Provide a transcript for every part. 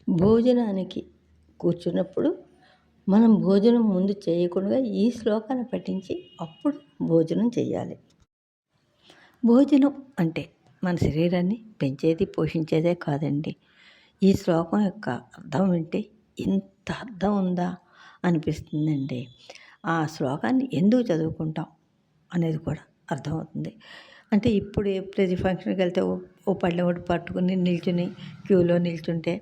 భోజనానికి కూర్చున్నప్పుడు మనం భోజనం ముందు చేయకుండా ఈ శ్లోకాన్ని పఠించి అప్పుడు భోజనం చేయాలి. భోజనం అంటే మన శరీరాన్ని పెంచేది పోషించేదే కాదండి. ఈ శ్లోకం యొక్క అర్థం వింటే ఇంత అర్థం ఉందా అనిపిస్తుందండి. ఆ శ్లోకాన్ని ఎందుకు చదువుకుంటాం అనేది కూడా అర్థమవుతుంది. అంటే ఇప్పుడు ప్రతి ఫంక్షన్కి వెళ్తే ఓ పళ్ళెం ఒకటి పట్టుకుని నిల్చుని క్యూలో నిల్చుంటే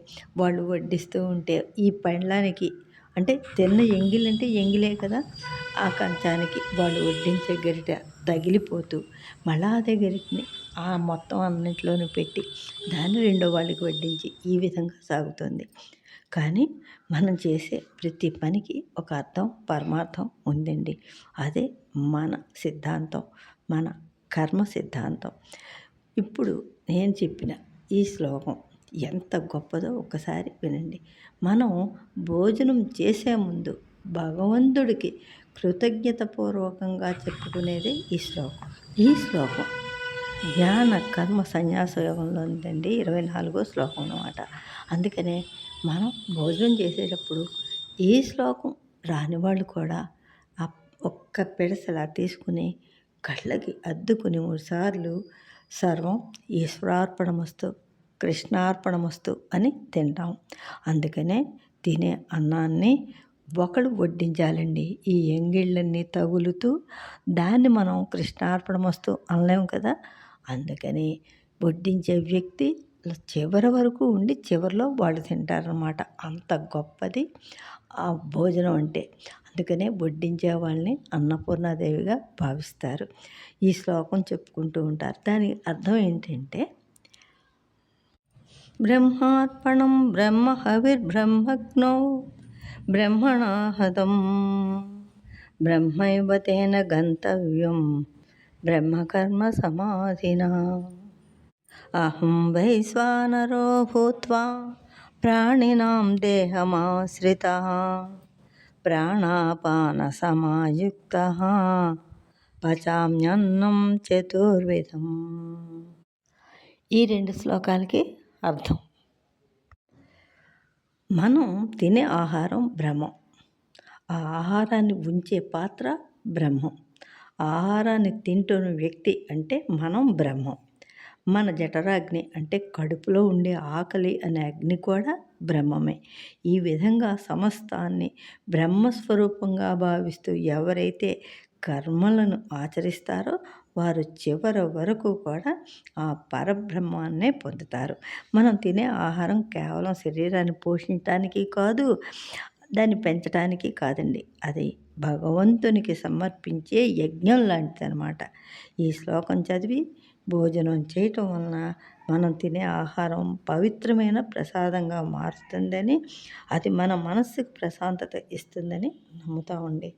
వాళ్ళు వడ్డిస్తూ ఉంటే ఈ పళ్ళానికి అంటే తిన్న ఎంగిలంటే ఎంగిలే కదా, ఆ కంచానికి వాళ్ళు వడ్డించే గరిట తగిలిపోతూ మళ్ళా అదే గరిటని ఆ మొత్తం అన్నింటిలోనూ పెట్టి దాన్ని రెండో వాళ్ళకి వడ్డించి ఈ విధంగా సాగుతుంది. కానీ మనం చేసే ప్రతి పనికి ఒక అర్థం పరమార్థం ఉందండి. అదే మన సిద్ధాంతం, మన కర్మ సిద్ధాంతం. ఇప్పుడు నేను చెప్పిన ఈ శ్లోకం ఎంత గొప్పదో ఒక్కసారి వినండి. మనం భోజనం చేసే ముందు భగవంతుడికి కృతజ్ఞతపూర్వకంగా చెప్పుకునేదే ఈ శ్లోకం. ఈ శ్లోకం జ్ఞాన కర్మ సన్యాస యోగంలో ఉందండి, 24వ శ్లోకం అన్నమాట. అందుకనే మనం భోజనం చేసేటప్పుడు ఈ శ్లోకం రాని వాళ్ళు కూడా ఒక్క పిడసలా తీసుకుని కళ్ళకి అద్దుకుని 3 సార్లు సర్వం ఈశ్వరార్పణమస్తు కృష్ణార్పణమస్తు అని తింటాం. అందుకనే తినే అన్నాన్ని ఒకడు వడ్డించాలండి. ఈ ఎంగిళ్ళన్నీ తగులుతూ దాన్ని మనం కృష్ణార్పణమస్తు అనలేము కదా. అందుకని వడ్డించే వ్యక్తి చివరి వరకు ఉండి చివరిలో వాళ్ళు తింటారనమాట. అంత గొప్పది ఆ భోజనం అంటే. అందుకనే వడ్డించే వాళ్ళని అన్నపూర్ణాదేవిగా భావిస్తారు. ఈ శ్లోకం చెప్పుకుంటూ ఉంటారు. దానికి అర్థం ఏంటంటే, బ్రహ్మార్పణం బ్రహ్మ హవిర్బ్రహ్మజ్ఞో బ్రహ్మణాహతం బ్రహ్మైవ తేన గంతవ్యం బ్రహ్మకర్మ సమాధినా అహం వైశ్వానరో భూత్వా ప్రాణినాం దేహమాశ్రితః ప్రాణాపాన సమాయుక్తః పచామ్యన్నం చతుర్విధం. ఈ 2 శ్లోకాలకి అర్థం. మనం తినే ఆహారం బ్రహ్మం. ఆ ఆహారాన్ని ఉంచే పాత్ర బ్రహ్మం. ఆహారాన్ని తింటున్న వ్యక్తి అంటే మనం బ్రహ్మం. మన జఠరాగ్ని అంటే కడుపులో ఉండే ఆకలి అనే అగ్ని కూడా బ్రహ్మమే. ఈ విధంగా సమస్తాన్ని బ్రహ్మస్వరూపంగా భావిస్తూ ఎవరైతే కర్మలను ఆచరిస్తారో వారు చివరి వరకు కూడా ఆ పరబ్రహ్మాన్నే పొందుతారు. మనం తినే ఆహారం కేవలం శరీరాన్ని పోషించడానికి కాదు, దాన్ని పెంచడానికి కాదండి. అది భగవంతునికి సమర్పించే యజ్ఞం లాంటిది అనమాట. ఈ శ్లోకం చదివి భోజనం చేయటం వలన మనం తినే ఆహారం పవిత్రమైన ప్రసాదంగా మారుతుందని, అది మన మనస్సుకు ప్రశాంతత ఇస్తుందని నమ్ముతామండి.